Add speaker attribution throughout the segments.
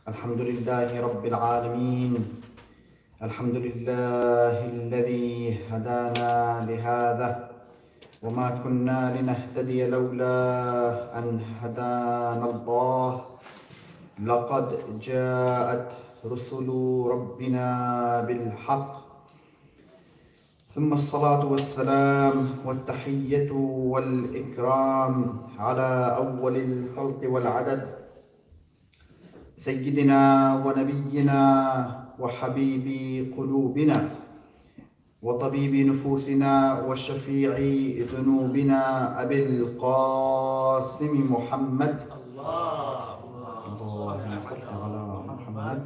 Speaker 1: الحمد لله رب العالمين. الحمد لله الذي هدانا لهذا وما كنا لنهتدي لولا أن هدانا الله. لقد جاءت رسل ربنا بالحق، ثم الصلاة والسلام والتحية والإكرام على أول الخلق والعدد، سيدنا ونبينا وحبيب قلوبنا وطبيب نفوسنا وشفيع ذنوبنا أبي القاسم محمد. اللهم صل على محمد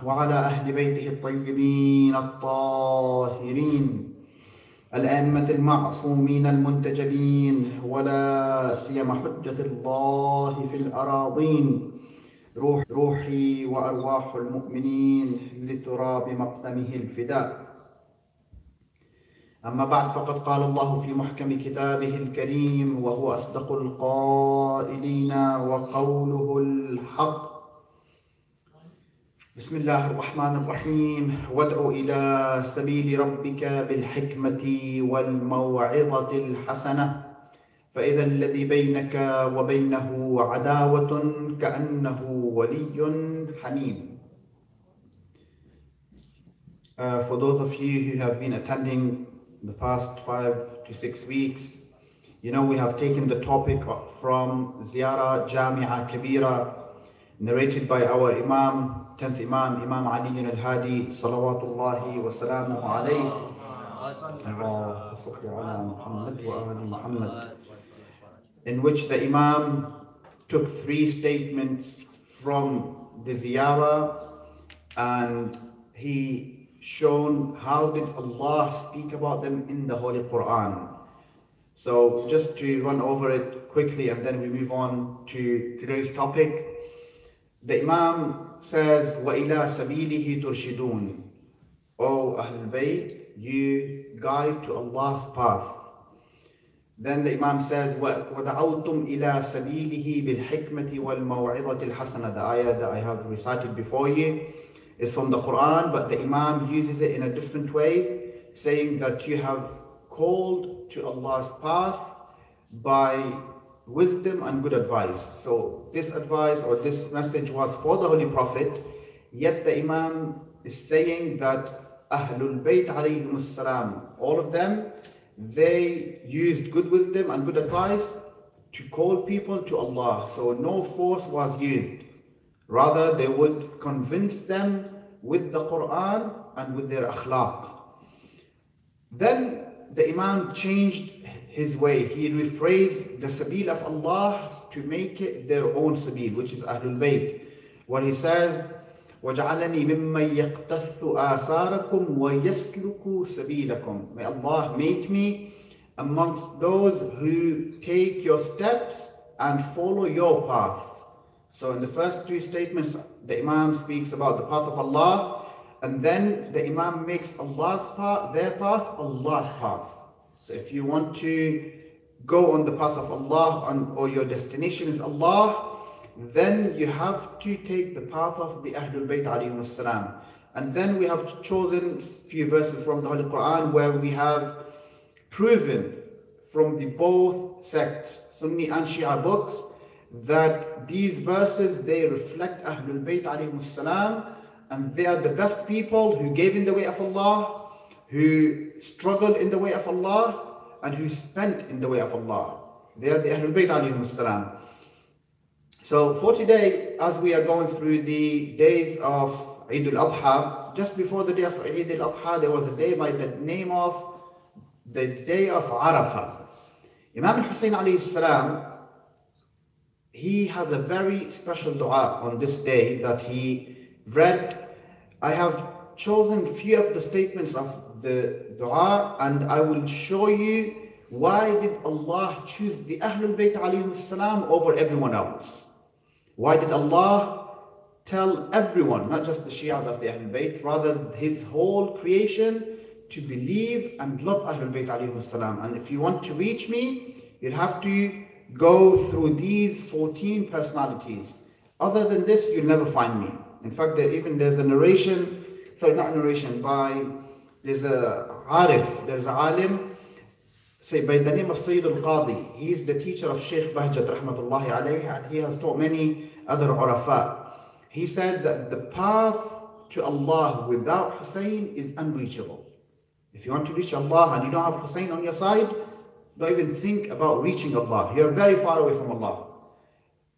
Speaker 1: وعلى أهل بيته الطيبين الطاهرين الأئمة المعصومين المنتجبين، ولا سيما حجة الله في الأراضين، روحي وأرواح المؤمنين لتراب مقدمه الفداء. أما بعد، فقد قال الله في محكم كتابه الكريم وهو أصدق القائلين وقوله الحق: بسم الله الرحمن الرحيم. وادع إلى سبيل ربك بالحكمة والموعظة الحسنة، فإذا الذي بينك وبينه عداوة كأنه ولي حميم. For those of you who have been attending the past 5 to 6 weeks, you know we have taken the topic from Ziyara Jami'a Kabira, narrated by our Imam, 10th Imam, Imam Ali al-Hadi, salawatullahi wa salamuhu alayhi, in which the Imam took 3 statements from the Ziyara, and he shown how did Allah speak about them in the Holy Quran. So just to run over it quickly and then we move on to today's topic. The Imam says, وَإِلَى سَبِيلِهِ تُرْشِدُونَ. O Ahlul Bayt, you guide to Allah's path. Then the Imam says, وَدَعَوْتُمْ إِلَى سَبِيلِهِ بِالْحِكْمَةِ وَالْمَوْعِظَةِ الْحَسَنَةِ. The ayah that I have recited before you is from the Quran, but the Imam uses it in a different way, saying that you have called to Allah's path by wisdom and good advice. So this advice or this message was for the Holy Prophet, yet the Imam is saying that Ahlul Bayt alayhim salam, all of them, they used good wisdom and good advice to call people to Allah. So no force was used. Rather, they would convince them with the Quran and with their akhlaq. Then the Imam changed his way. He rephrased the sabil of Allah to make it their own sabil, which is Ahlul Bayt, where he says, وَجَعَلَنِي مِمَّنْ يَقْتَثُّ آثَارَكُمْ وَيَسْلُكُ سَبِيلَكُمْ. May Allah make me amongst those who take your steps and follow your path. So in the first 2 statements, the Imam speaks about the path of Allah, and then the Imam makes Allah's path, their path, Allah's path. So if you want to go on the path of Allah or your destination is Allah, then you have to take the path of the Ahlul Bayt alayhim salam. And then we have chosen a few verses from the Holy Quran where we have proven from the both sects, Sunni and Shia books, that these verses, they reflect Ahlul Bayt alayhim salam, and they are the best people who gave in the way of Allah, who struggled in the way of Allah, and who spent in the way of Allah. They are the Ahlul Bayt alayhim salam. So for today, as we are going through the days of Eid al-Adha, just before the day of Eid al-Adha, there was a day by the name of the day of Arafah. Imam al-Hussein alayhi salam, he has a very special dua on this day that he read. I have chosen few of the statements of the dua, and I will show you why did Allah choose the Ahlul Bayt alayhim salam over everyone else. Why did Allah tell everyone, not just the Shias of the Ahlul Bayt, rather his whole creation, to believe and love Ahlul Bayt alayhim salam. And if you want to reach me, you'll have to go through these 14 personalities. Other than this, you'll never find me. In fact, there's a narration, sorry, not a narration, there's a Arif, there's a alim, say by the name of Sayyid al-Qadi. He is the teacher of Sheikh Bahjat rahmatullahi alayhi, and he has taught many other urafa. He said that the path to Allah without Hussein is unreachable. If you want to reach Allah and you don't have Hussein on your side, don't even think about reaching Allah. You're very far away from Allah.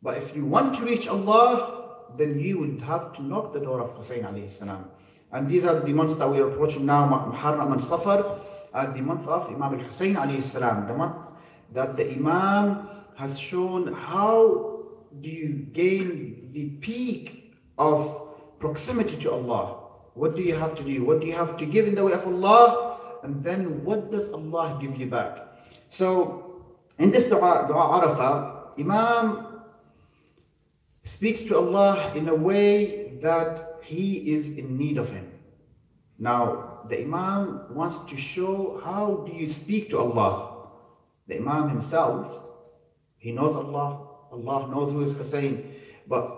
Speaker 1: But if you want to reach Allah, then you would have to knock the door of Hussein alayhi salam. And these are the months that we are approaching now, Muharram and Safar, the month of Imam al-Hussein alayhi salam, the month that the Imam has shown how do you gain the peak of proximity to Allah. What do you have to do? What do you have to give in the way of Allah? And then what does Allah give you back? So in this dua Arafah, Imam speaks to Allah in a way that he is in need of him. Now, the Imam wants to show how do you speak to Allah. The Imam himself, he knows Allah. Allah knows who is Hussein. But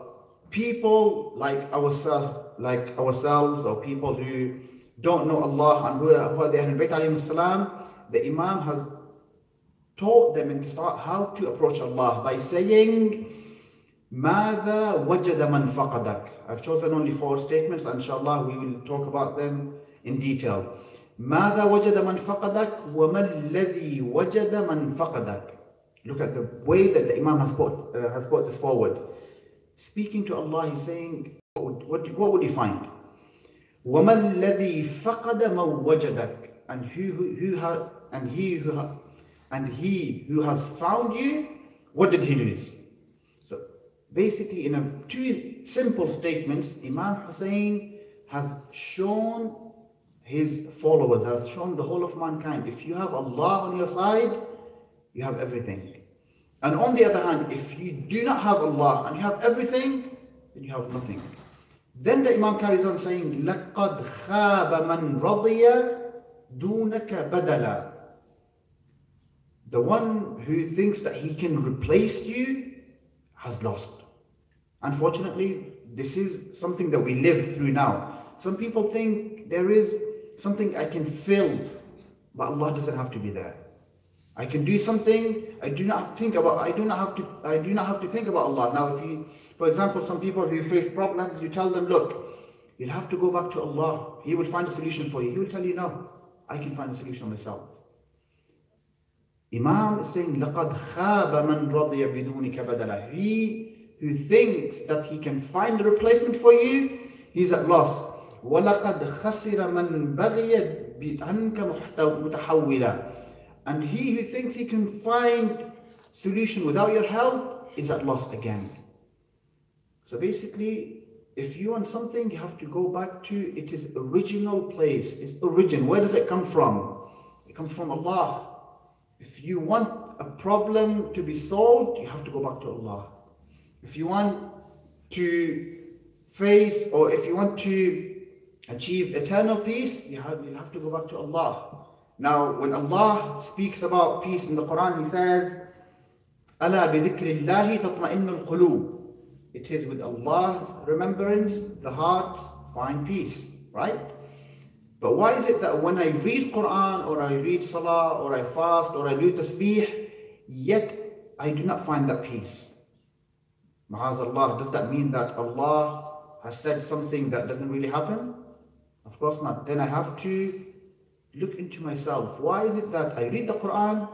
Speaker 1: people like ourselves, or people who don't know Allah and who are the Ahlebait alayhim salam, the Imam has taught them in start how to approach Allah by saying, ماذا وجد من فقدك. I've chosen only 4 statements, and inshallah we will talk about them in detail. ماذا وجد من فقدك وما الذي وجد من فقدك. Look at the way that the Imam has put this forward. Speaking to Allah, he's saying, what would he find? وما الذي فقد من وجدك. And he who has found you, what did he lose? So basically, in 2 simple statements, Imam Hussein has shown his followers, has shown the whole of mankind, if you have Allah on your side, you have everything. And on the other hand, if you do not have Allah and you have everything, then you have nothing. Then the Imam carries on saying, لَقَدْ خَابَ مَنْ رَضِيَ دُونَكَ بَدَلًا. The one who thinks that he can replace you has lost. Unfortunately, this is something that we live through now. Some people think there is something I can fill, but Allah doesn't have to be there. I can do something. I do not have to think about Allah. Now, if you, for example, some people who face problems, you tell them, look, you'll have to go back to Allah. He will find a solution for you. He will tell you, no, I can find a solution myself. Imam is saying, لَقَدْ خَابَ مَنْ رَضِيَ بِدُونِكَ بَدَلًا. He who thinks that he can find a replacement for you, he's at loss. وَلَقَدْ خَسِرَ مَنْ بَغِيَ عَنْكَ مُتَحَوِّلًا. And he who thinks he can find solution without your help is at loss again. So basically, if you want something, you have to go back to its original place, its origin. Where does it come from? It comes from Allah. If you want a problem to be solved, you have to go back to Allah. If you want to face, or if you want to achieve eternal peace, you have to go back to Allah. Now, when Allah speaks about peace in the Quran, He says, أَلَا بِذِكْرِ اللَّهِ تَطْمَئِنُّ الْقُلُوبِ. It is with Allah's remembrance the hearts find peace, right? But why is it that when I read Quran, or I read Salah, or I fast, or I do Tasbih, yet I do not find that peace? Ma'azallah, does that mean that Allah has said something that doesn't really happen? Of course not. Then I have to look into myself. Why is it that I read the Quran,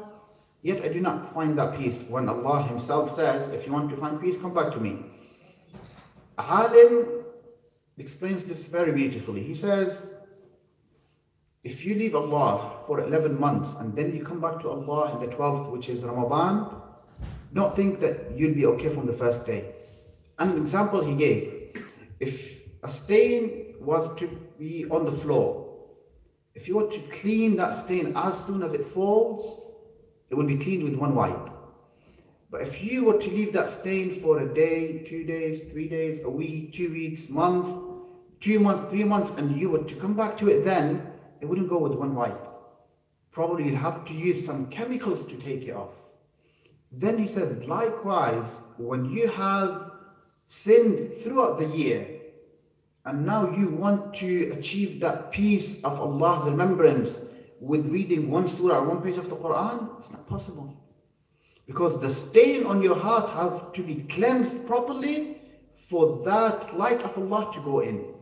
Speaker 1: yet I do not find that peace? When Allah Himself says, if you want to find peace, come back to me. Alim explains this very beautifully. He says, if you leave Allah for 11 months and then you come back to Allah in the 12th, which is Ramadan, don't think that you'll be okay from the first day. An example he gave, if a stain was to be on the floor, if you were to clean that stain as soon as it falls, it will be cleaned with one wipe. But if you were to leave that stain for a day, 2 days, 3 days, a week, 2 weeks, month, 2 months, 3 months, and you were to come back to it then, it wouldn't go with one wipe. Probably you'll have to use some chemicals to take it off. Then he says, likewise, when you have sinned throughout the year, and now you want to achieve that peace of Allah's remembrance with reading one surah or one page of the Quran, it's not possible. Because the stain on your heart has to be cleansed properly for that light of Allah to go in.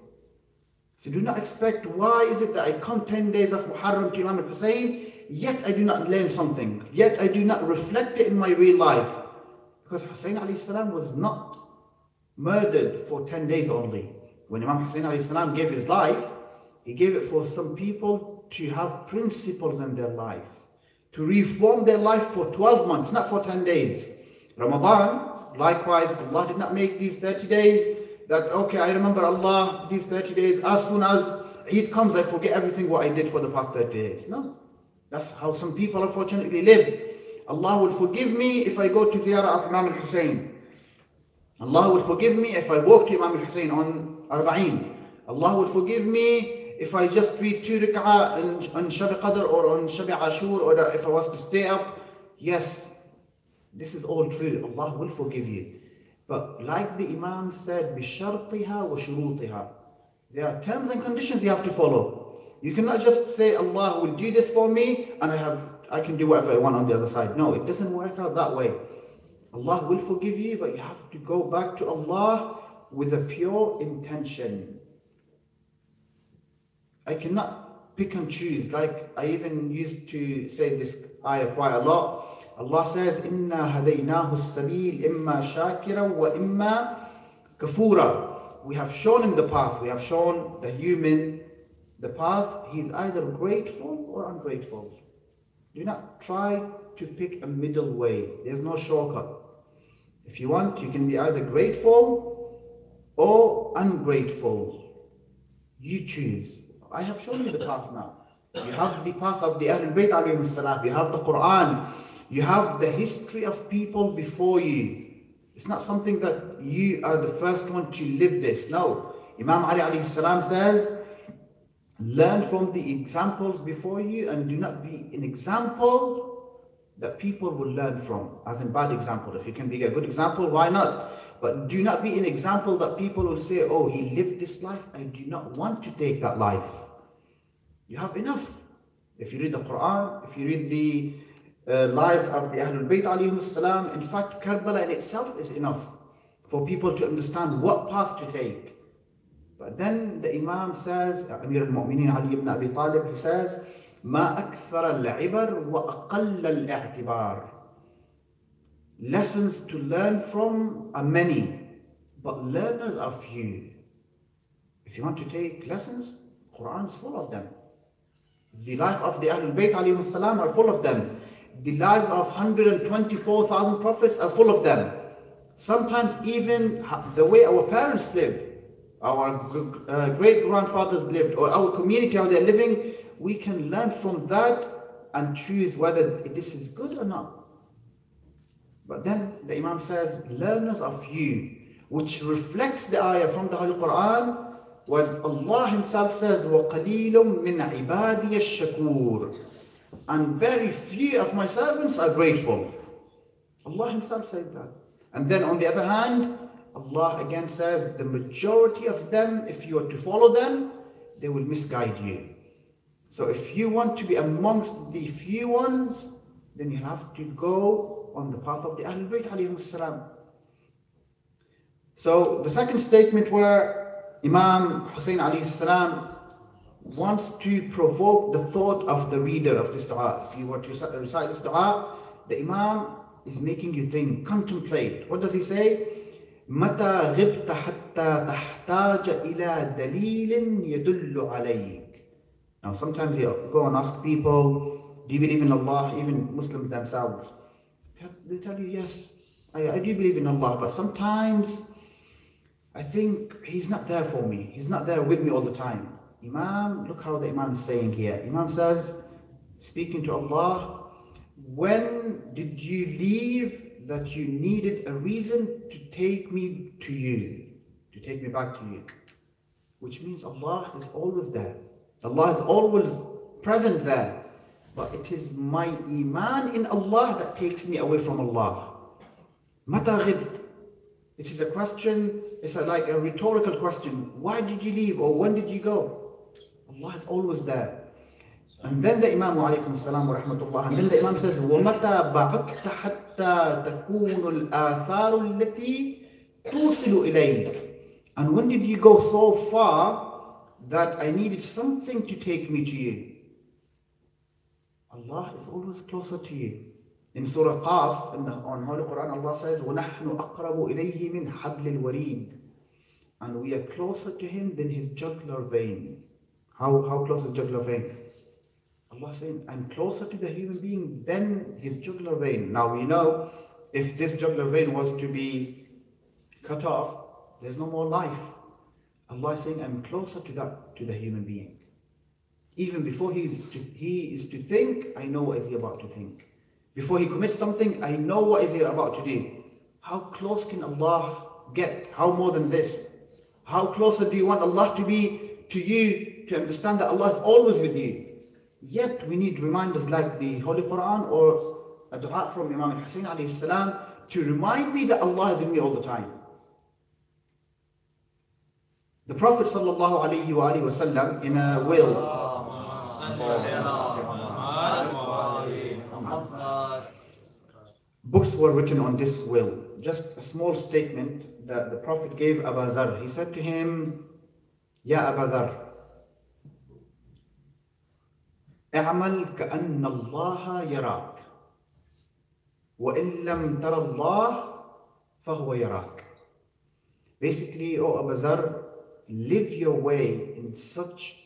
Speaker 1: So do not expect, why is it that I come 10 days of Muharram to Imam al-Hussein, yet I do not learn something, yet I do not reflect it in my real life. Because Hussein alayhi salam was not murdered for 10 days only. When Imam Hussein alayhi salam gave his life, he gave it for some people to have principles in their life, to reform their life for 12 months, not for 10 days. Ramadan, likewise, Allah did not make these 30 days that, okay, I remember Allah these 30 days, as soon as Eid comes, I forget everything what I did for the past 30 days. No, that's how some people unfortunately live. Allah will forgive me if I go to ziyarah of Imam al-Hussein. Allah will forgive me if I walk to Imam al-Hussein on Arba'een. Allah will forgive me if I just read 2 rak'ah on Shab Qadr or on Shab Ashur, or if I was to stay up. Yes, this is all true. Allah will forgive you. But like the Imam said, بِشَرْطِهَا وَشُرُوطِهَا. There are terms and conditions you have to follow. You cannot just say, Allah will do this for me and I can do whatever I want on the other side. No, it doesn't work out that way. Allah will forgive you, but you have to go back to Allah with a pure intention. I cannot pick and choose. Like I even used to say this ayah quite a lot. Allah says, إِنَّا هَدَيْنَاهُ السَّبِيلِ إِمَّا شَاكِرًا وَإِمَّا كَفُورًا. We have shown him the path. We have shown the human the path. He's either grateful or ungrateful. Do not try to pick a middle way. There's no shortcut. If you want, you can be either grateful or ungrateful. You choose. I have shown you the path now. You have the path of the Ahlebait alayhim salam. You have the Quran. You have the history of people before you. It's not something that you are the first one to live this. No. Imam Ali alayhi salam says, learn from the examples before you and do not be an example that people will learn from. As in bad example. If you can be a good example, why not? But do not be an example that people will say, oh, he lived this life. I do not want to take that life. You have enough. If you read the Quran, if you read the lives of the Ahlul Bayt alayhim salam, in fact, Karbala in itself is enough for people to understand what path to take. But then the Imam says, Amir al-Mu'mineen Ali ibn Abi Talib, he says, ما أكثر العبر وأقل الاعتبار. Lessons to learn from are many, but learners are few. If you want to take lessons, Quran is full of them. The life of the Ahlul Bayt alayhim salam are full of them. The lives of 124,000 prophets are full of them. Sometimes even the way our parents live, our great-grandfathers lived, or our community, how they're living, we can learn from that and choose whether this is good or not. But then the Imam says, learners are few, which reflects the ayah from the Holy Quran, where Allah Himself says, وَقَلِيلٌ مِّنْ عِبَادِيَ الشَّكُورِ. And very few of my servants are grateful. Allah Himself said that. And then on the other hand, Allah again says, the majority of them, if you are to follow them, they will misguide you. So if you want to be amongst the few ones, then you have to go on the path of the Ahlul Bayt alayhim salam. So the second statement where Imam Hussein alayhi salam wants to provoke the thought of the reader of this dua. If you were to recite this dua, the Imam is making you think, contemplate. What does he say? متى غبت حتى تحتاج إلى دليل يدل عليك. Now sometimes you go and ask people, do you believe in Allah? Even Muslims themselves, they tell you, yes, I do believe in Allah, but sometimes I think He's not there for me. He's not there with me all the time. Imam, look how the Imam is saying here. Imam says, speaking to Allah, when did you leave that you needed a reason to take me to you, to take me back to you? Which means Allah is always there. Allah is always present there. But it is my iman in Allah that takes me away from Allah. Mata ghibt. It is a question, like a rhetorical question. Why did you leave, or when did you go? Allah is always there. And then the Imam alaykum salam wa rahmatullah, and then the Imam says, وَمَتَى بَعُدْتَ حَتَّى تَكُونُ الْآثَارُ الَّتِي تُوصِلُ إِلَيْكَ. And when did you go so far that I needed something to take me to you? Allah is always closer to you. In Surah Qaf, on Holy Quran, Allah says, وَنَحْنُ أَقْرَبُ إِلَيْهِ مِنْ حَبْلِ الْوَرِيدِ. And we are closer to Him than His jugular vein. How close is jugular vein? Allah is saying, I'm closer to the human being than his jugular vein. Now we know, if this jugular vein was to be cut off, there's no more life. Allah is saying, I'm closer to the human being. Even before he is to think, I know what is he about to think. Before he commits something, I know what is he about to do. How close can Allah get? How more than this? How closer do you want Allah to be to you, to understand that Allah is always with you? Yet we need reminders like the Holy Quran or a dua from Imam al-Hussein alayhi salam to remind me that Allah is in me all the time. The Prophet sallallahu alayhi wa alihi wasallam, in a will, books were written on this will. Just a small statement that the Prophet gave Abu Zar. He said to him, Ya Abu Zar, اعمل كأن الله يراك وإن لم تر الله فهو يراك. Basically, O Abu Zar, live your way in such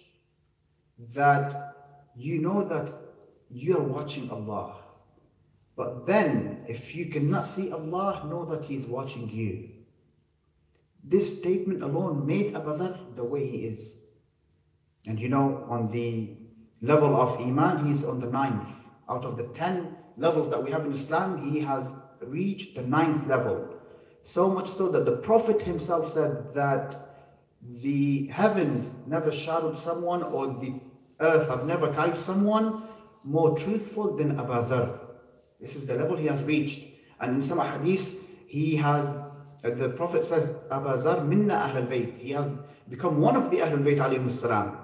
Speaker 1: that you know that you are watching Allah. But then, if you cannot see Allah, know that He is watching you. This statement alone made Abu Zar the way he is. And you know, on the level of Iman, he's on the 9th. Out of the 10 levels that we have in Islam, he has reached the 9th level. So much so that the Prophet himself said that the heavens never shadowed someone, or the earth have never carried someone more truthful than Abu Zar. This is the level he has reached. And in some hadith, the Prophet says, Abu Zar minna Ahlebait. He has become one of the Ahlebait alayhim salam.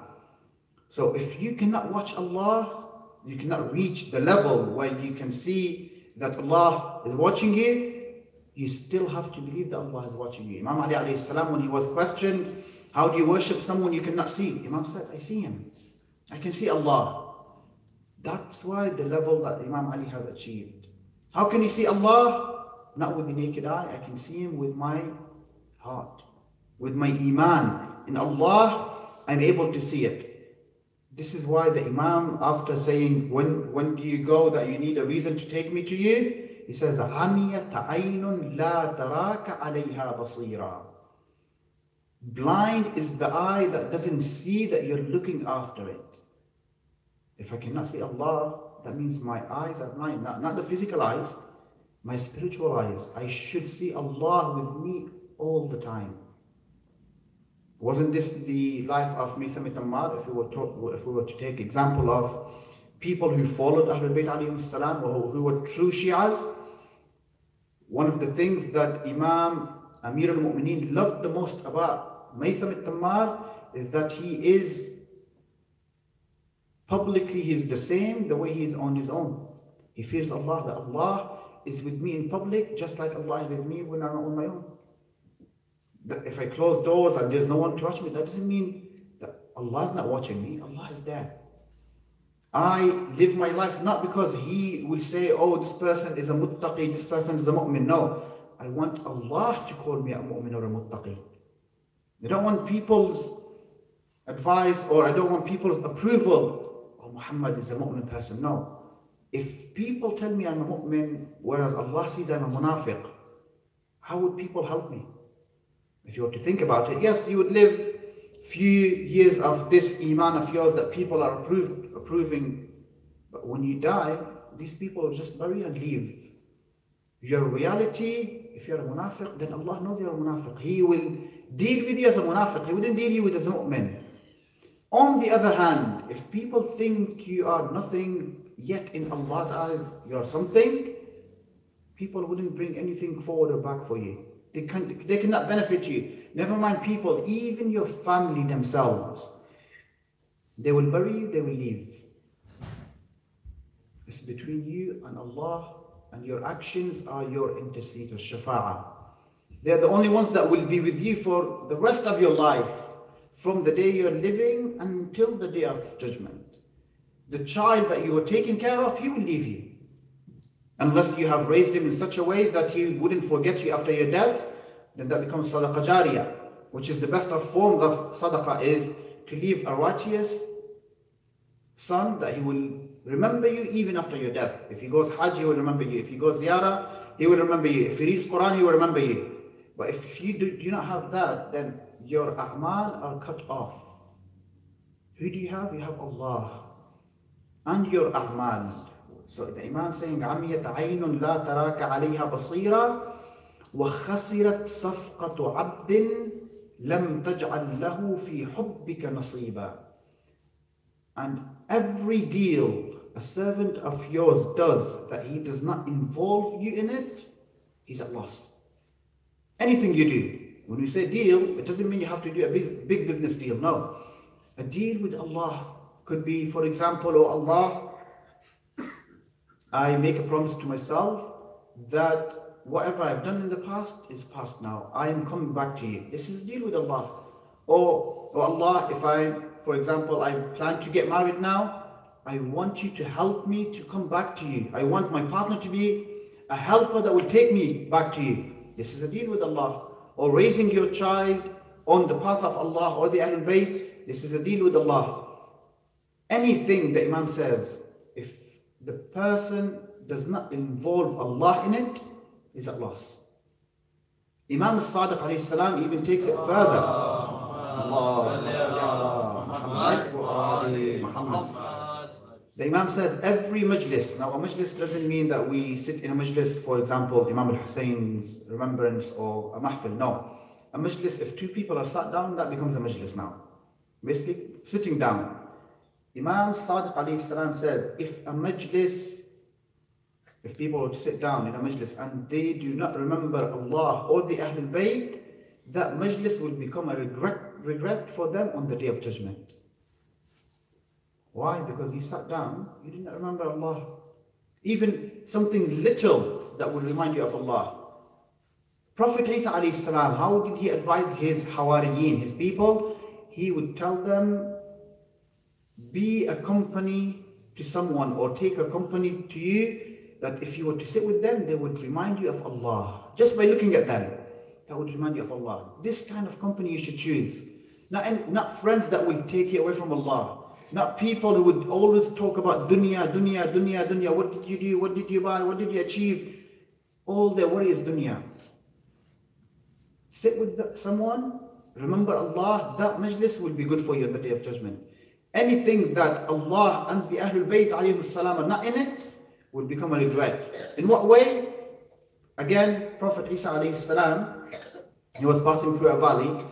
Speaker 1: So if you cannot watch Allah, you cannot reach the level where you can see that Allah is watching you, you still have to believe that Allah is watching you. Imam Ali alayhi salam, when he was questioned, how do you worship someone you cannot see? Imam said, I see him. I can see Allah. That's why the level that Imam Ali has achieved. How can you see Allah? Not with the naked eye. I can see Him with my heart, with my Iman. In Allah, I'm able to see it. This is why the Imam, after saying, when do you go that you need a reason to take me to you? He says, عَمِيَتَ عَيْنٌ لَا تَرَاكَ عَلَيْهَا بَصِيرًا. Blind is the eye that doesn't see that you're looking after it. If I cannot see Allah, that means my eyes are blind. Not the physical eyes, my spiritual eyes. I should see Allah with me all the time. Wasn't this the life of Mitham Tammar? If we were to take example of people who followed Ahlul Bayt alayhim salam, or who were true Shi'as, one of the things that Imam Amir al-Mu'mineen loved the most about Mitham Tammar is that he is publicly, he is the same the way he is on his own. He fears Allah, that Allah is with me in public just like Allah is with me when I'm on my own. That if I close doors and there's no one to watch me, that doesn't mean that Allah is not watching me. Allah is there. I live my life not because He will say, oh, this person is a muttaqi, this person is a mu'min. No, I want Allah to call me a mu'min or a muttaqi. I don't want people's advice, or I don't want people's approval. Oh, Muhammad is a mu'min person. No. If people tell me I'm a mu'min, whereas Allah sees I'm a munafiq, how would people help me? If you were to think about it, yes, you would live few years of this iman of yours that people are approving, but when you die, these people will just bury and leave. Your reality, if you're a munafiq, then Allah knows you're a munafiq. He will deal with you as a munafiq. He wouldn't deal with you as a mu'min. On the other hand, if people think you are nothing, yet in Allah's eyes you are something, people wouldn't bring anything forward or back for you. They cannot benefit you. Never mind people, even your family themselves. They will bury you, they will leave. It's between you and Allah, and your actions are your interceders, shafa'ah. They're the only ones that will be with you for the rest of your life, from the day you're living until the day of judgment. The child that you were taking care of, he will leave you. Unless you have raised him in such a way that he wouldn't forget you after your death, then that becomes sadaqah jariyah, which is the best of forms of sadaqah, is to leave a righteous son that he will remember you even after your death. If he goes Hajj, he will remember you. If he goes Ziyarah, he will remember you. If he reads Quran, he will remember you. But if you do not have that, then your a'mal are cut off. Who do you have? You have Allah and your a'mal. So the Imam saying, عَمِيَتْ عَيْنٌ لَا تَرَاكَ عَلَيْهَا بَصِيرًا وَخَسِرَتْ صَفْقَةُ عَبْدٍ لَمْ تَجْعَلْ لَهُ فِي حُبِّكَ نَصِيبًا. And every deal a servant of yours does that he does not involve you in it, he's at loss. Anything you do, when we say deal, it doesn't mean you have to do a big business deal, no. A deal with Allah could be, for example, oh Allah, I make a promise to myself that whatever I've done in the past is past now. I am coming back to you. This is a deal with Allah. Or, oh Allah, if for example, I plan to get married now, I want you to help me to come back to you. I want my partner to be a helper that will take me back to you. This is a deal with Allah. Or raising your child on the path of Allah or the Ahlebait, this is a deal with Allah. Anything the Imam says, if the person does not involve Allah in it, is at loss. Imam al-Sadiq alayhi salam even takes it further. The Imam says every majlis, now a majlis doesn't mean that we sit in a majlis, for example, Imam al-Husayn's remembrance or a mahfil, no. A majlis, if two people are sat down, that becomes a majlis now. Basically, sitting down. Imam Sadiq alayhi salam says, if people were to sit down in a majlis and they do not remember Allah or the Ahlul Bayt, that majlis will become a regret for them on the day of judgment. Why? Because you sat down, you did not remember Allah. Even something little that will remind you of Allah. Prophet Isa alayhi salam, how did he advise his Hawariyin, his people? He would tell them, be a company to someone or take a company to you, that if you were to sit with them, they would remind you of Allah. Just by looking at them, that would remind you of Allah. This kind of company you should choose. Not friends that will take you away from Allah. Not people who would always talk about dunya, dunya, dunya, dunya. What did you do? What did you buy? What did you achieve? All their worry is dunya. Sit with someone, remember Allah, that majlis will be good for you on the day of judgment. Anything that Allah and the Ahlul Bayt alayhim salam are not in it, will become a regret. In what way? Again, Prophet Isa alayhi salam, he was passing through a valley,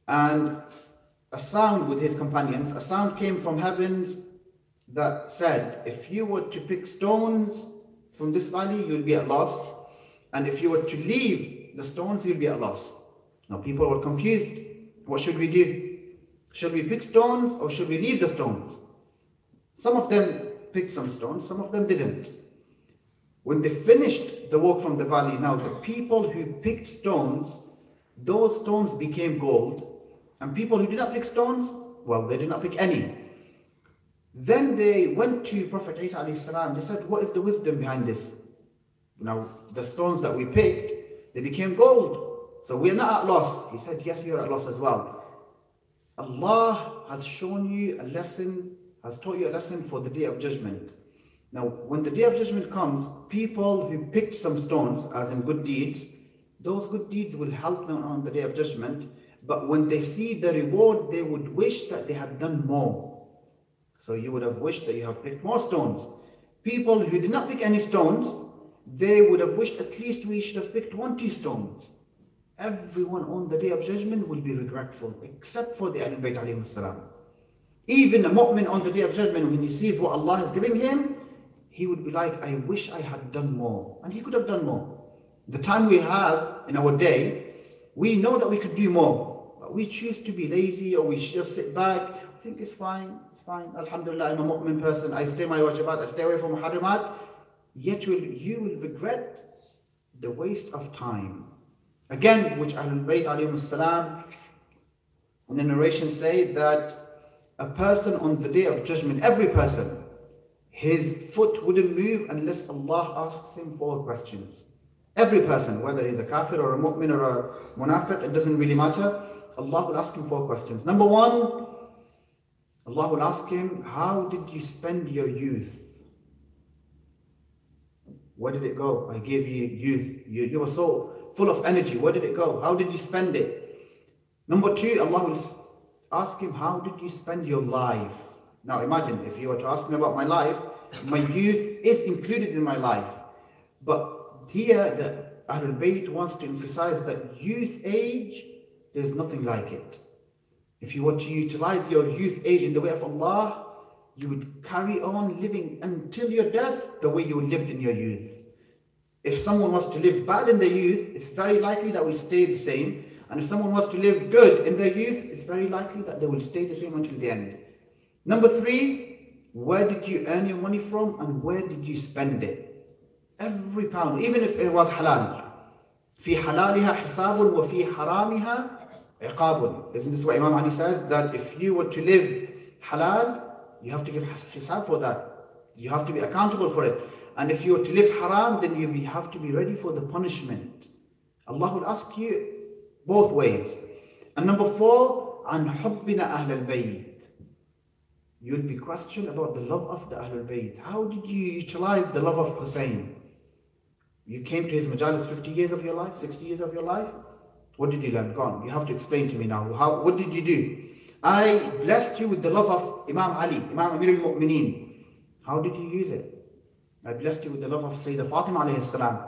Speaker 1: and a sound with his companions, a sound came from heavens that said, if you were to pick stones from this valley, you'll be at loss. And if you were to leave the stones, you'll be at loss. Now people were confused. What should we do? Should we pick stones or should we leave the stones? Some of them picked some stones, some of them didn't. When they finished the walk from the valley, now the people who picked stones, those stones became gold. And people who did not pick stones, well, they did not pick any. Then they went to Prophet Isa alayhi salam. They said, what is the wisdom behind this? Now, the stones that we picked, they became gold. So we're not at loss. He said, yes, you're at loss as well. Allah has shown you a lesson, has taught you a lesson for the day of judgment. Now, when the day of judgment comes, people who picked some stones, as in good deeds, those good deeds will help them on the day of judgment. But when they see the reward, they would wish that they had done more. So you would have wished that you have picked more stones. People who did not pick any stones, they would have wished at least we should have picked 20 stones. Everyone on the day of judgment will be regretful, except for the Ahlul Bayt alayhi salam. Even a mu'min on the day of judgment, when he sees what Allah is giving him, he would be like, I wish I had done more. And he could have done more. The time we have in our day, we know that we could do more, but we choose to be lazy, or we just sit back. I think it's fine, Alhamdulillah, I'm a mu'min person, I stay my wajibat, I stay away from muharramat. Yet you will regret the waste of time. Again, which Ahlebait alayhim salam in the narration say that a person on the day of judgment, every person, his foot wouldn't move unless Allah asks him 4 questions. Every person, whether he's a kafir or a mu'min or a munafiq, it doesn't really matter. Allah will ask him 4 questions. Number 1, Allah will ask him, how did you spend your youth? Where did it go? I gave you youth. You were so full of energy. Where did it go? How did you spend it? Number 2, Allah will ask him, how did you spend your life? Now imagine, if you were to ask me about my life, my youth is included in my life. But here, the Ahlul-Bayt wants to emphasize that youth age, there's nothing like it. If you were to utilize your youth age in the way of Allah, you would carry on living until your death the way you lived in your youth. If someone was to live bad in their youth, it's very likely that will stay the same. And if someone was to live good in their youth, it's very likely that they will stay the same until the end. Number 3, where did you earn your money from and where did you spend it? Every pound, even if it was halal. في حلالها حساب وفي حرامها عقاب. Isn't this what Imam Ali says? That if you were to live halal, you have to give hisab for that. You have to be accountable for it. And if you were to live haram, then you have to be ready for the punishment. Allah will ask you both ways. And number 4, عن حبنا أهل البيت. You'll be questioned about the love of the Ahlul Bayt. How did you utilize the love of Hussein? You came to his majalis 50 years of your life, 60 years of your life? What did you learn? Go on, you have to explain to me now. What did you do? I blessed you with the love of Imam Ali, Imam Amir al-Mu'mineen. How did you use it? I blessed you with the love of Sayyidah Fatima alayhi salam.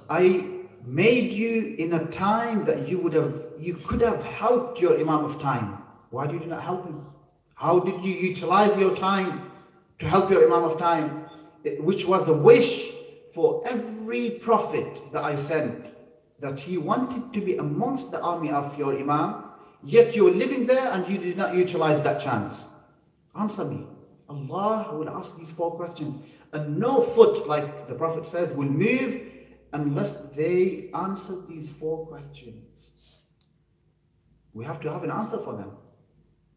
Speaker 1: I made you in a time that you could have helped your Imam of time. Why did you not help him? How did you utilize your time to help your Imam of time? Which was a wish for every prophet that I sent, that he wanted to be amongst the army of your Imam, yet you were living there and you did not utilize that chance. Answer me. Allah will ask these 4 questions, and no foot, like the Prophet says, will move unless they answer these 4 questions. We have to have an answer for them.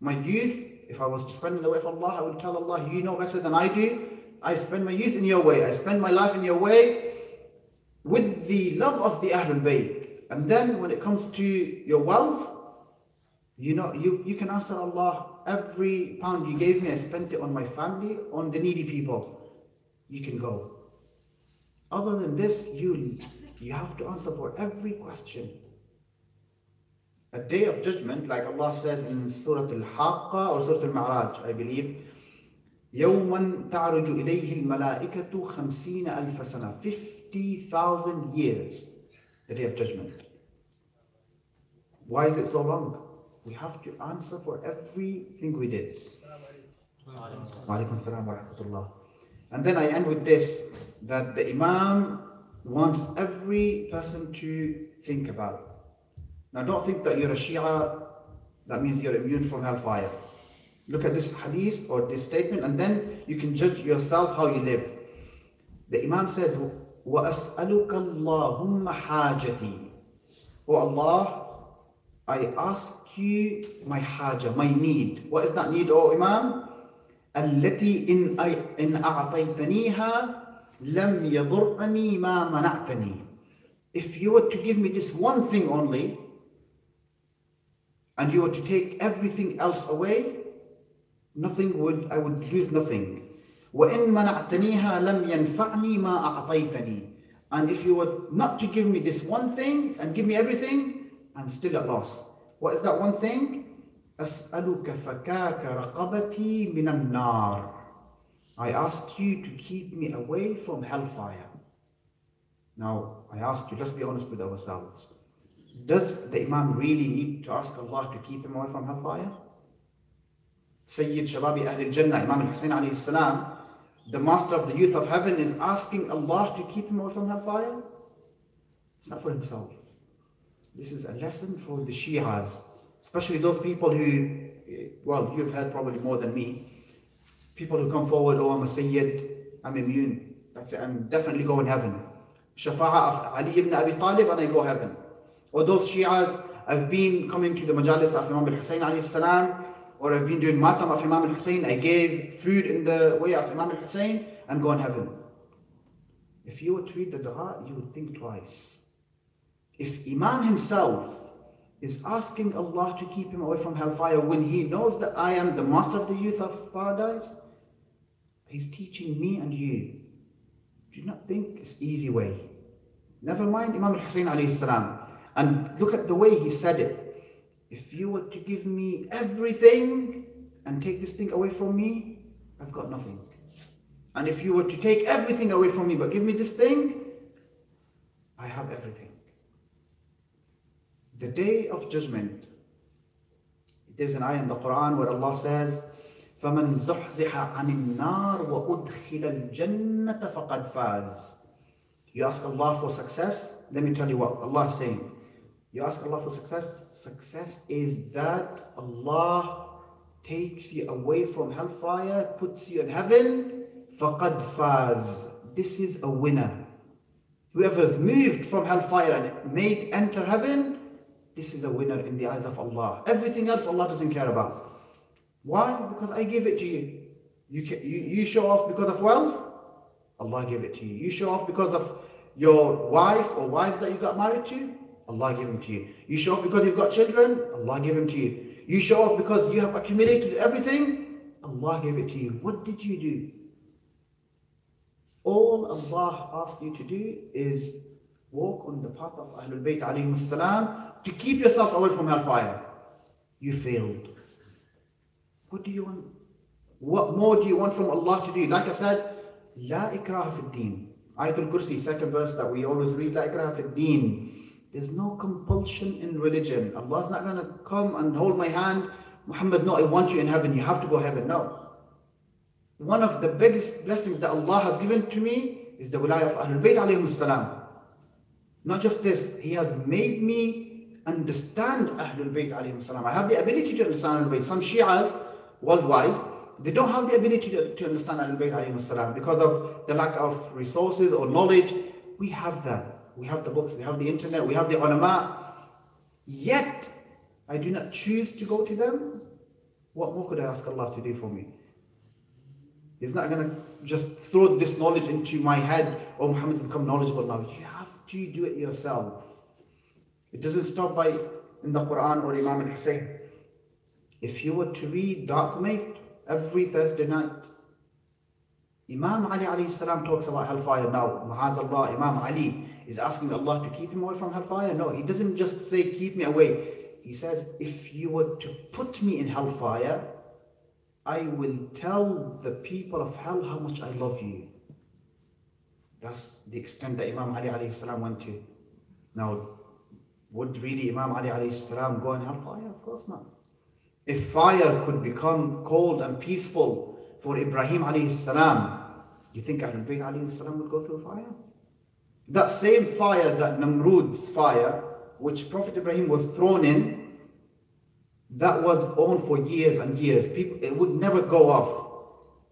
Speaker 1: My youth, if I was to spend in the way of Allah, I will tell Allah, you know better than I do. I spend my youth in your way. I spend my life in your way with the love of the Ahlul Bayt. And then when it comes to your wealth, you know, you can answer Allah, every pound you gave me, I spent it on my family, on the needy people. You can go. Other than this, you have to answer for every question. A day of judgment, like Allah says in Surah Al-Haqqa or Surah Al-Ma'raj, I believe, يَوْمًا تَعْرُجُ إِلَيْهِ الْمَلَائِكَةُ 50,000 سَنَةً, 50,000 years, the day of judgment. Why is it so long? We have to answer for everything we did. And then I end with this, that the Imam wants every person to think about. Now don't think that you're a Shia, that means you're immune from hellfire. Look at this hadith or this statement, and then you can judge yourself how you live. The Imam says, وَأَسْأَلُكَ اللَّهُمَّ حَاجَتِي. Oh Allah, I ask you my haja, my need. What is that need, oh Imam? التي إن أعطيتنيها لم يضرني ما منعتني. If you were to give me this one thing only, and you were to take everything else away, I would lose nothing. وإن منعتنيها لم ينفعني ما أعطيتني. And if you were not to give me this one thing and give me everything, I'm still at loss. What is that one thing? أسألك فكاك رقبتي من النار. I ask you to keep me away from hellfire. Now, I ask you, let's be honest with ourselves. Does the Imam really need to ask Allah to keep him away from hellfire? Sayyid Shababi Ahlul Jannah, Imam al-Hussein alayhi salam, the master of the youth of heaven, is asking Allah to keep him away from hellfire. It's not for himself. This is a lesson for the Shias, especially those people who, well, you've heard probably more than me, people who come forward, oh, I'm a Sayyid, I'm immune, that's it, I'm definitely going heaven. Shafa'ah of Ali ibn Abi Talib and I go heaven. Or those Shias, I've been coming to the majalis of Imam al-Hussein alayhi salam, or I've been doing matam of Imam al-Hussein, I gave food in the way of Imam al-Hussein, I'm going heaven. If you were to read the dua, you would think twice. If Imam himself is asking Allah to keep him away from hellfire when he knows that I am the master of the youth of paradise, he's teaching me and you. Do not think it's easy way. Never mind Imam al-Hussein alayhi salam. And look at the way he said it. If you were to give me everything and take this thing away from me, I've got nothing. And if you were to take everything away from me but give me this thing, I have everything. The day of judgment, there's an ayah in the Quran where Allah says, فَمَنْ زُحْزِحَ عَنِ النَّارِ وَأُدْخِلَ الْجَنَّةَ فَقَدْ فَازَ. You ask Allah for success, let me tell you what Allah is saying. You ask Allah for success, success is that Allah takes you away from hellfire, puts you in heaven, فَقَدْ فَازَ. This is a winner. Whoever is moved from hellfire and made enter heaven, this is a winner in the eyes of Allah. Everything else Allah doesn't care about. Why? Because I gave it to you. You show off because of wealth? Allah gave it to you. You show off because of your wife or wives that you got married to? Allah gave them to you. You show off because you've got children? Allah gave them to you. You show off because you have accumulated everything? Allah gave it to you. What did you do? All Allah asked you to do is walk on the path of Ahlul-Bayt alayhim salam to keep yourself away from hellfire. You failed. What do you want? What more do you want from Allah to do? Like I said, La ikraha fi din. Ayatul Kursi, second verse that we always read, La ikraha fi din. There's no compulsion in religion. Allah's not going to come and hold my hand. Muhammad, no, I want you in heaven. You have to go heaven. No. One of the biggest blessings that Allah has given to me is the wilayah of Ahlul-Bayt alayhim salam. Not just this, He has made me understand Ahlul-Bayt alayhim salam. I have the ability to understand Ahlul-Bayt. Some Shias worldwide, they don't have the ability to understand Ahlul-Bayt alayhim salam because of the lack of resources or knowledge. We have that. We have the books, we have the internet, we have the ulama. Yet, I do not choose to go to them. What more could I ask Allah to do for me? He's not going to just throw this knowledge into my head. Oh, Muhammad's become knowledgeable now. You have to do it yourself. It doesn't stop by in the Quran or Imam al-Hussein. If you were to read Dark Night every Thursday night, Imam Ali alayhi salam talks about hellfire now. Ma'azallah, Imam Ali is asking Allah to keep him away from hellfire. No, he doesn't just say, keep me away. He says, if you were to put me in hellfire, I will tell the people of hell how much I love you. That's the extent that Imam Ali alayhi salam went to. Now, would really Imam Ali alayhi salam go in hellfire? Of course not. If fire could become cold and peaceful for Ibrahim alayhi salam, you think Ahlul-Bayt alayhi salam would go through fire? That same fire, that Namrud's fire, which Prophet Ibrahim was thrown in, that was on for years and years. It would never go off.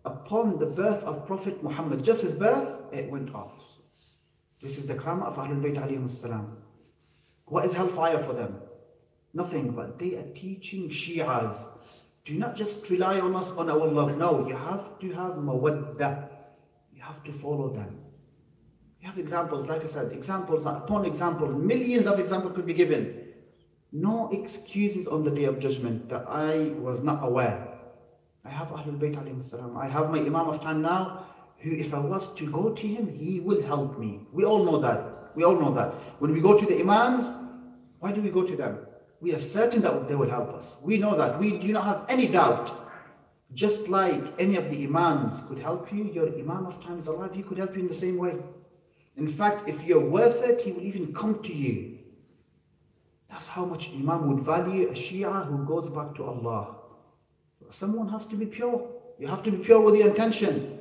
Speaker 1: Upon the birth of Prophet Muhammad, just his birth, it went off. This is the karama of Ahlul-Bayt alayhim salam. What is hellfire for them? Nothing, but they are teaching Shi'as. Do not just rely on us on our love. No, you have to have mawaddah. You have to follow them. You have examples, like I said, examples upon example, millions of examples could be given. No excuses on the day of judgment that I was not aware. I have Ahlul-Bayt alayhim salam. I have my Imam of time now, who if I was to go to him, he will help me. We all know that. We all know that. When we go to the Imams, why do we go to them? We are certain that they will help us. We know that. We do not have any doubt. Just like any of the Imams could help you, your Imam of time is alive, he could help you in the same way. In fact, if you're worth it, he will even come to you. That's how much Imam would value a Shia who goes back to Allah. someone has to be pure. You have to be pure with your intention.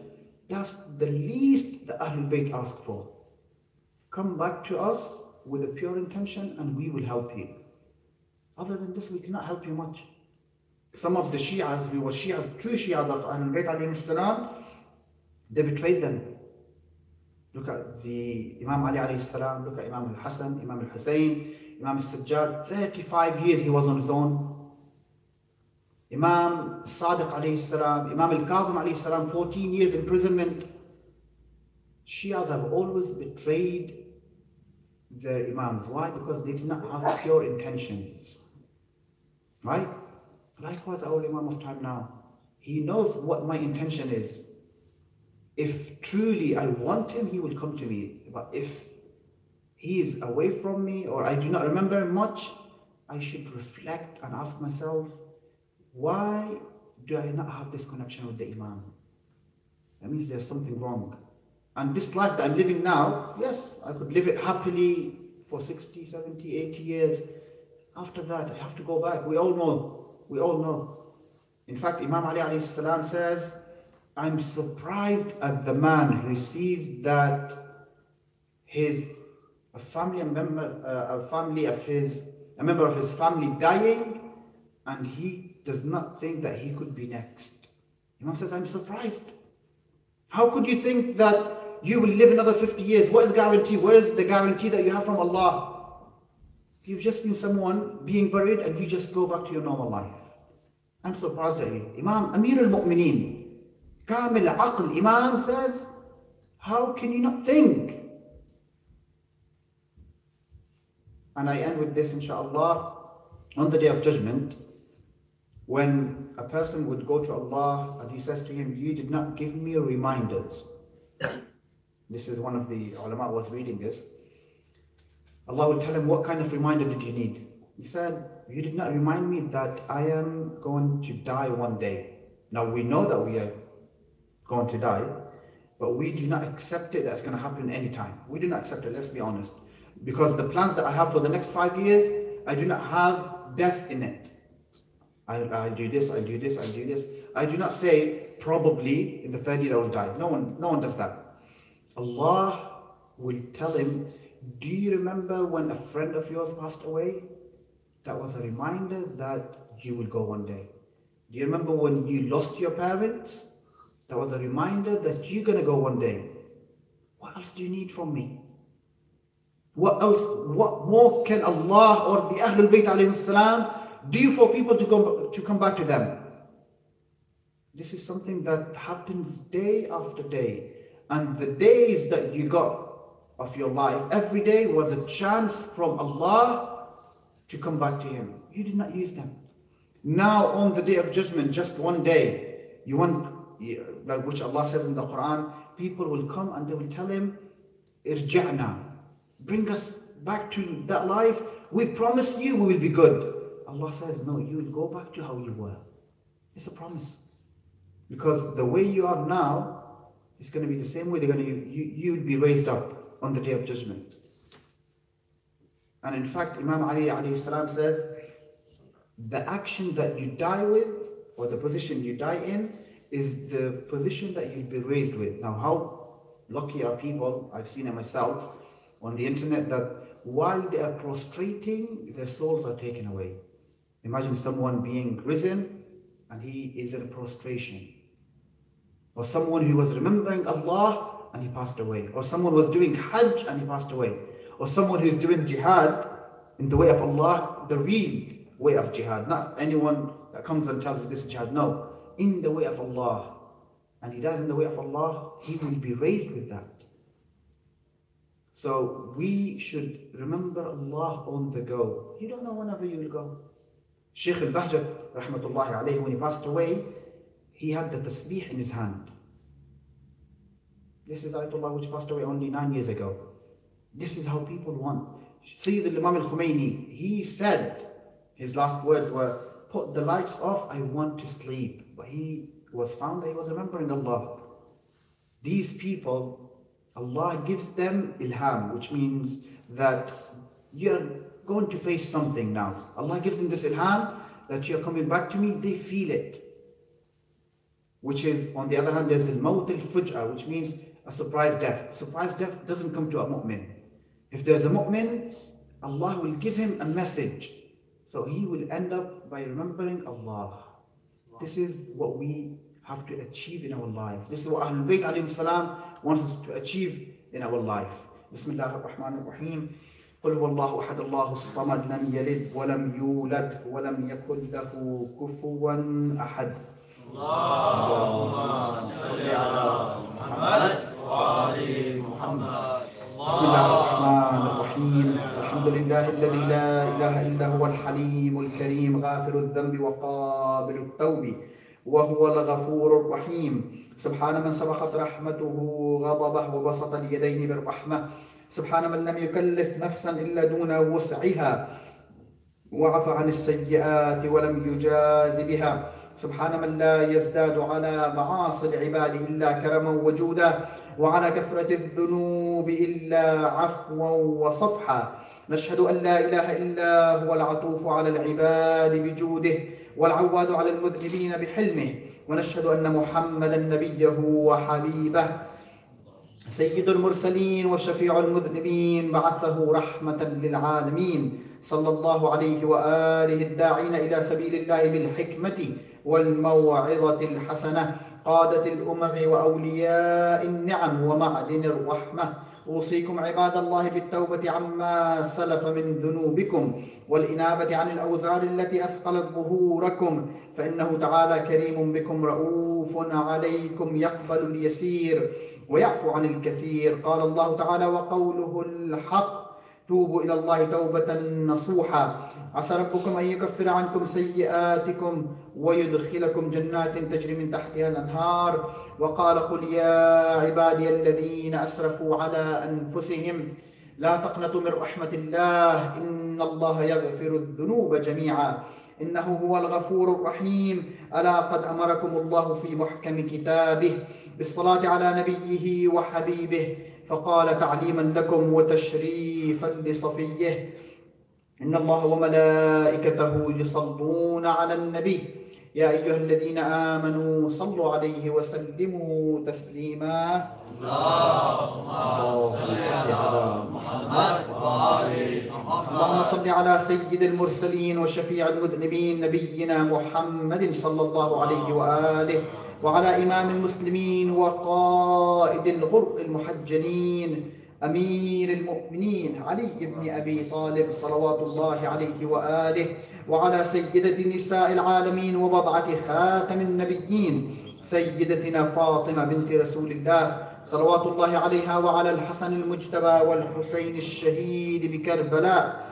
Speaker 1: That's the least the Ahlul Bayt ask for. Come back to us with a pure intention and we will help you. Other than this, we cannot help you much. Some of the Shias, who were Shias, true Shias of Ahlul Bayt alayhi salam, they betrayed them. Look at the Imam Ali alayhi salam, look at Imam al-Hasan, Imam al-Hussein, Imam al-Sajjad. 35 years he was on his own. Imam Sadiq alayhi salam, Imam al-Kadhim alayhi salam, 14 years imprisonment. Shias have always betrayed their Imams. Why? Because they did not have pure intentions. Right? Likewise, our Imam of time now, he knows what my intention is. If truly I want him, he will come to me. But if he is away from me or I do not remember much, I should reflect and ask myself, why do I not have this connection with the Imam? That means there's something wrong. And this life that I'm living now, yes, I could live it happily for 60, 70, 80 years. After that, I have to go back. We all know. We all know. In fact, Imam Ali alayhi salam says, I'm surprised at the man who sees that a member of his family dying, and he does not think that he could be next. Imam says, I'm surprised. How could you think that you will live another 50 years? What is guarantee? Where is the guarantee that you have from Allah? You've just seen someone being buried and you just go back to your normal life. I'm surprised at you. Imam Amir al-Mu'mineen, Kamil Aql, Imam says, how can you not think? And I end with this, inshallah. On the Day of Judgment, when a person would go to Allah and he says to him, you did not give me reminders. This is one of the ulama was reading this. Allah will tell him, what kind of reminder did you need? He said, you did not remind me that I am going to die one day. Now we know that we are going to die, but we do not accept it that's going to happen anytime. We do not accept it, let's be honest. Because the plans that I have for the next 5 years, I do not have death in it. I'll do this, I'll do this, I'll do this. I do not say, probably in the third year I will die. No one does that. Allah will tell him, do you remember when a friend of yours passed away? That was a reminder that you will go one day. Do you remember when you lost your parents? That was a reminder that you're going to go one day. What else do you need from me? What else? What more can Allah or the Ahlul Bayt alayhi salam do for people to come back to them? This is something that happens day after day. And the days that you got of your life, every day was a chance from Allah to come back to Him. You did not use them. Now on the Day of Judgment, just one day, like which Allah says in the Quran, people will come and they will tell him, Irja'na, bring us back to that life. We promise you we will be good. Allah says, no, you will go back to how you were. It's a promise. Because the way you are now is going to be the same way you will be raised up on the Day of Judgment. And in fact, Imam Ali alayhi salam says, the action that you die with, or the position you die in, is the position that you'll be raised with. Now, how lucky are people, I've seen it myself on the internet, that while they are prostrating, their souls are taken away. Imagine someone being risen and he is in prostration. Or someone who was remembering Allah and he passed away. Or someone was doing Hajj and he passed away. Or someone who's doing jihad in the way of Allah, the real way of jihad. Not anyone that comes and tells you this is jihad. No, in the way of Allah. And he dies in the way of Allah, he will be raised with that. So we should remember Allah on the go. You don't know whenever you will go. Shaykh al-Bahjat, rahmatullahi alayhi, when he passed away, he had the tasbih in his hand. This is Ayatollah which passed away only 9 years ago. This is how people want. Sayyid al-Imam al-Khomeini, he said, his last words were, put the lights off, I want to sleep. But he was found that he was remembering Allah. These people, Allah gives them ilham, which means that you're going to face something now. Allah gives them this ilham that you're coming back to me, they feel it. which is, on the other hand, there's al-maut al-fuj'a, which means a surprise death. Surprise death doesn't come to a mu'min. If there's a mu'min, Allah will give him a message. So he will end up by remembering Allah. This is what we have to achieve in our lives. This is what Ahlul Bayt alayhi salam wants us to achieve in our life. Bismillah ar-Rahman ar-Rahim. قل هو الله أحد الله الصمد لم يلد ولم يولد ولم يكن له كفوا أحد. اللهم صل على محمد وآل محمد. بسم الله الرحمن الرحيم. الحمد لله الذي لا إله إلا هو الحليم الكريم غافر الذنب وقابل التوب وهو الغفور الرحيم. سبحان من سبقت رحمته غضبه وبسط اليدين بالرحمة. سبحان من لم يكلف نفسا إلا دون وسعها وعفى عن السيئات ولم يجاز بها. سبحان من لا يزداد على معاصي العباد إلا كرما وجودا وعلى كثرة الذنوب إلا عفوا وصفحا. نشهد أن لا إله إلا هو العطوف على العباد بجوده والعواد على المذنبين بحلمه. ونشهد أن محمدا نبيه وحبيبه سيد المرسلين وشفيع المذنبين بعثه رحمة للعالمين صلى الله عليه وآله الداعين إلى سبيل الله بالحكمة والموعظة الحسنة قادة الأمم وأولياء النعم ومعدن الرحمة. أوصيكم عباد الله بالتوبة عما سلف من ذنوبكم والإنابة عن الأوزار التي أثقلت ظهوركم فإنه تعالى كريم بكم رؤوف عليكم يقبل اليسير ويعفو عن الكثير. قال الله تعالى وقوله الحق توبوا إلى الله توبة نصوحا. عسى ربكم أن يكفر عنكم سيئاتكم ويدخلكم جنات تجري من تحتها الأنهار. وقال قل يا عبادي الذين أسرفوا على أنفسهم لا تقنطوا من رحمة الله إن الله يغفر الذنوب جميعا إنه هو الغفور الرحيم. ألا قد أمركم الله في محكم كتابه بالصلاة على نبيه وحبيبه فقال تعليما لكم وتشريفا لصفيه إن الله وملائكته يصلون على النبي يا أيها الذين آمنوا صلوا عليه وسلموا تسليما. اللهم صل على محمد وآل محمد. اللهم صل على سيد المرسلين وشفيع المذنبين نبينا محمد صلى الله عليه وآله وعلى إمام المسلمين وقائد الغر المحجلين أمير المؤمنين علي بن أبي طالب صلوات الله عليه وآله وعلى سيدة نساء العالمين وبضعة خاتم النبيين سيدتنا فاطمة بنت رسول الله صلوات الله عليها وعلى الحسن المجتبى والحسين الشهيد بكربلاء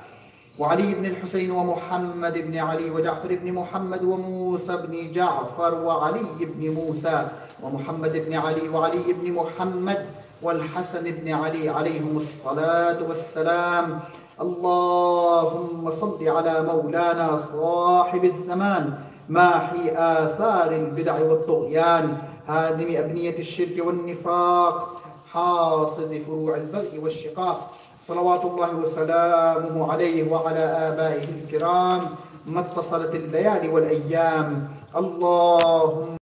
Speaker 1: وعلي بن الحسين ومحمد بن علي وجعفر بن محمد وموسى بن جعفر وعلي بن موسى ومحمد بن علي وعلي بن محمد والحسن بن علي عليهم الصلاة والسلام. اللهم صل على مولانا صاحب الزمان ماحي آثار البدع والطغيان هادم أبنية الشرك والنفاق حاصد فروع البغي والشقاق صلوات الله وسلامه عليه وعلى آبائه الكرام ما اتصلت الليالي والأيام. اللهم